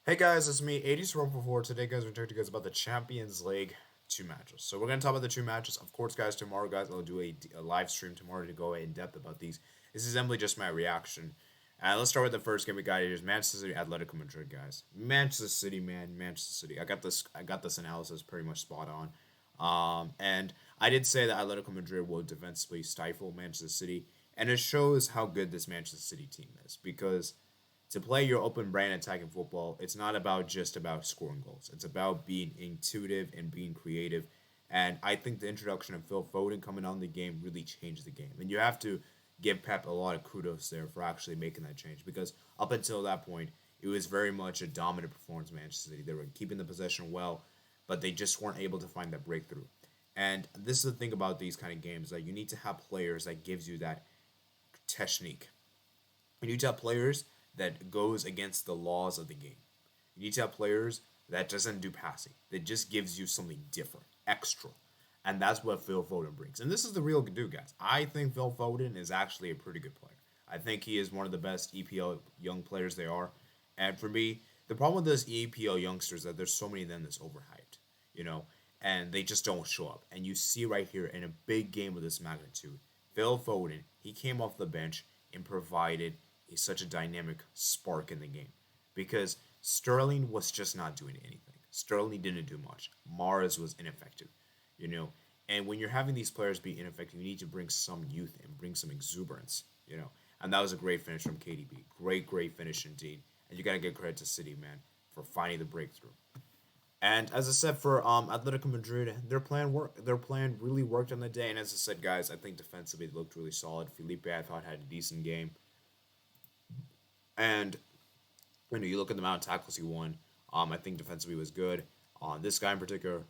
Hey guys, it's me, 80s Rome for Today, guys, we're talking to you guys about the Champions League two matches. So we're gonna talk about the two matches. Of course, guys, tomorrow, guys, I'll do a live stream tomorrow to go in depth about these. This is simply just my reaction. Let's start with the first game we got here is Manchester City, Atletico Madrid, guys. Manchester City, man, Manchester City. I got this analysis pretty much spot on. And I did say that Atletico Madrid will defensively stifle Manchester City, and it shows how good this Manchester City team is because to play your open brain attacking football, it's not about just about scoring goals. It's about being intuitive and being creative. And I think the introduction of Phil Foden coming on the game really changed the game. And you have to give Pep a lot of kudos there for actually making that change because up until that point, it was very much a dominant performance. Manchester City, they were keeping the possession well, but they just weren't able to find that breakthrough. And this is the thing about these kind of games that you need to have players that gives you that technique. You need to have players that goes against the laws of the game. You need to have players that doesn't do passing, that just gives you something different, extra. And that's what Phil Foden brings. And this is the real dude, guys. I think Phil Foden is actually a pretty good player. I think he is one of the best EPL young players they are. And for me, the problem with those EPL youngsters is that there's so many of them that's overhyped, you know, and they just don't show up. And you see right here in a big game of this magnitude, Phil Foden, he came off the bench and provided such a dynamic spark in the game because Sterling was just not doing anything. Sterling didn't do much. Mars was ineffective, you know. And when you're having these players be ineffective, you need to bring some youth and bring some exuberance, you know. And that was a great finish from KDB. Great finish indeed. And you got to give credit to City, man, for finding the breakthrough. And as I said for Atletico Madrid, their plan really worked on the day. And as I said, guys, I think defensively they looked really solid. Felipe, I thought, had a decent game. And you look at the amount of tackles he won. I think defensively was good. This guy in particular,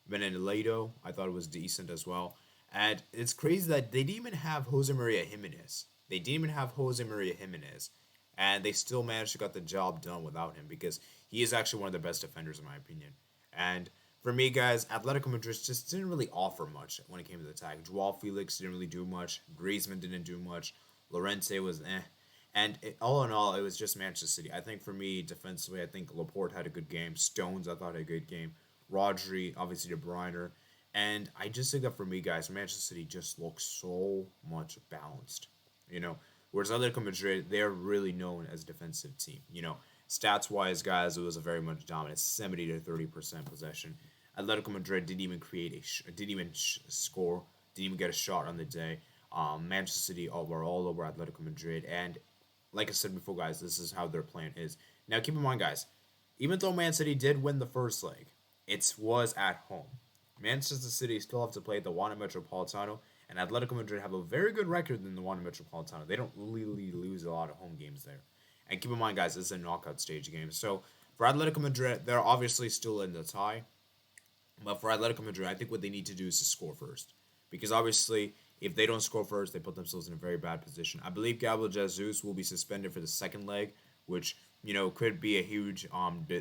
Benedetto, I thought it was decent as well. And it's crazy that they didn't even have Jose Maria Jimenez. They didn't even have Jose Maria Jimenez, and they still managed to get the job done without him because he is actually one of the best defenders in my opinion. And for me, guys, Atletico Madrid just didn't really offer much when it came to the attack. Joao Felix didn't really do much. Griezmann didn't do much. Llorente was eh. And all in all, it was just Manchester City. I think for me, defensively, I think Laporte had a good game. Stones, I thought, had a good game. Rodri, obviously, De Bruyne. And I just think that for me, guys, Manchester City just looks so much balanced. You know, whereas Atletico Madrid, they're really known as a defensive team. You know, stats wise, guys, it was a very much dominant 70 to 30% possession. Atletico Madrid didn't even score, didn't even get a shot on the day. Manchester City were all over Atletico Madrid, and like I said before, guys, this is how their plan is. Now, keep in mind, guys, even though Man City did win the first leg, it was at home. Manchester City still have to play the Wanda Metropolitano, and Atletico Madrid have a very good record in the Wanda Metropolitano. They don't really lose a lot of home games there. And keep in mind, guys, this is a knockout stage game. So for Atletico Madrid, they're obviously still in the tie. But for Atletico Madrid, I think what they need to do is to score first. Because obviously, if they don't score first, they put themselves in a very bad position. I believe Gabriel Jesus will be suspended for the second leg, which, could be a huge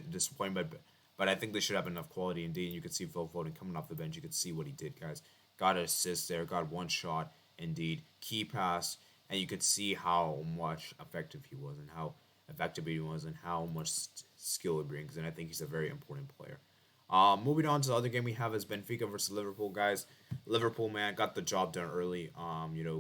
disappointment. But I think they should have enough quality indeed. And you could see Phil Foden coming off the bench. You could see what he did, guys. Got an assist there, got one shot, indeed. Key pass. And you could see how much effective he was and how effective he was and how much skill he brings. And I think he's a very important player. Moving on to the other game we have is Benfica versus Liverpool, guys. Liverpool, man, got the job done early.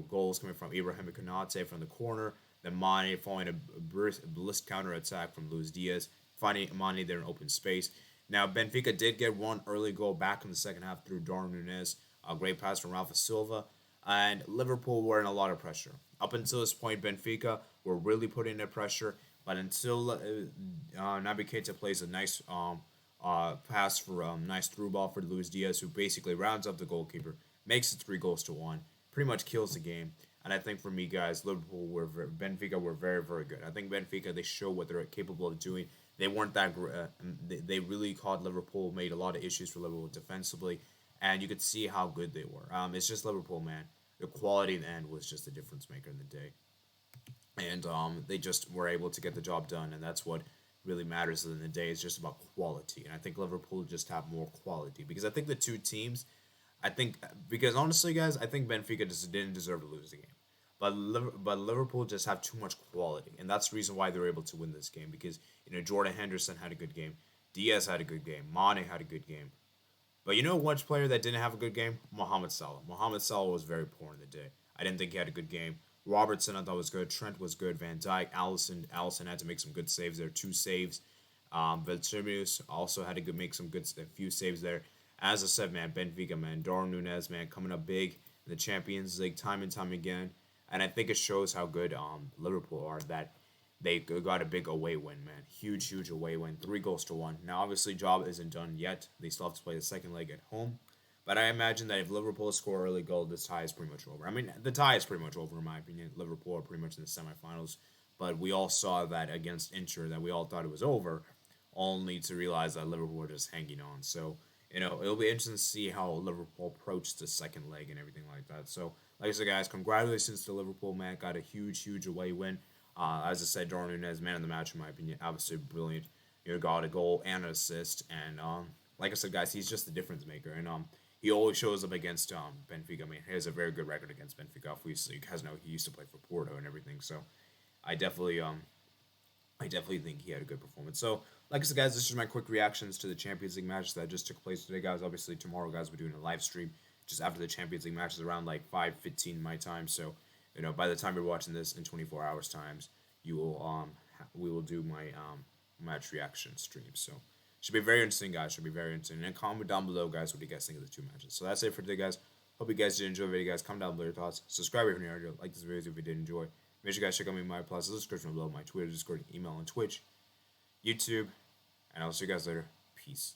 Goals coming from Ibrahim Konate from the corner. Then Mane following a blitzed counter attack from Luis Diaz, finding Mane there in open space. Now, Benfica did get one early goal back in the second half through Darwin Nunez. A great pass from Rafa Silva. And Liverpool were in a lot of pressure. Up until this point, Benfica were really putting in pressure. But until Naby Keita plays a nice pass for nice through ball for Luis Diaz, who basically rounds up the goalkeeper, makes it 3-1, pretty much kills the game. And I think for me, guys, Benfica were very, very good. I think Benfica, they show what they're capable of doing. They weren't that great. They really caught Liverpool, made a lot of issues for Liverpool defensively, and you could see how good they were. It's just Liverpool, man. The quality in the end was just the difference maker in the day, and they just were able to get the job done, and that's what really matters in the day. It's just about quality, and I think Liverpool just have more quality because I think the two teams, because honestly, guys, I think Benfica just didn't deserve to lose the game. But Liverpool just have too much quality, and that's the reason why they're able to win this game. Because Jordan Henderson had a good game, Diaz had a good game, Mane had a good game. But you know which player that didn't have a good game? Mohamed Salah. Mohamed Salah was very poor in the day. I didn't think he had a good game. Robertson I thought was good. Trent was good. Van Dijk, Allison had to make some good saves there. Two saves. Viltimius also had to make some a few saves there. As I said, man, Benfica, man, Darwin Nunez, man, coming up big in the Champions League time and time again. And I think it shows how good Liverpool are that they got a big away win, man. Huge, huge away win. 3 goals to 1. Now, obviously, job isn't done yet. They still have to play the second leg at home. But I imagine that if Liverpool score early goal, this tie is pretty much over. I mean, the tie is pretty much over, in my opinion. Liverpool are pretty much in the semifinals. But we all saw that against Inter that we all thought it was over, only to realize that Liverpool were just hanging on. So, it'll be interesting to see how Liverpool approach the second leg and everything like that. So, like I said, guys, congratulations to Liverpool, man. Got a huge, huge away win. As I said, Darwin Nunez, man of the match, in my opinion. Obviously, brilliant. Got a goal and an assist. And like I said, guys, he's just the difference maker. And he always shows up against Benfica. I mean, he has a very good record against Benfica. Obviously, you guys know he used to play for Porto and everything. So I definitely think he had a good performance. So, like I said, guys, this is my quick reactions to the Champions League match that just took place today, guys. Obviously, tomorrow, guys, we're doing a live stream just after the Champions League matches around like 5:15 my time. So, by the time you're watching this in 24 hours times, you will we will do my match reaction stream. So, should be very interesting, guys. Should be very interesting. And comment down below, guys, what you guys think of the two matches. So that's it for today, guys. Hope you guys did enjoy the video, guys. Comment down below your thoughts. Subscribe if you're new here. Like this video if you did enjoy. Make sure you guys check out me my plus the description below, my Twitter, Discord, email, and Twitch, YouTube, and I'll see you guys later. Peace.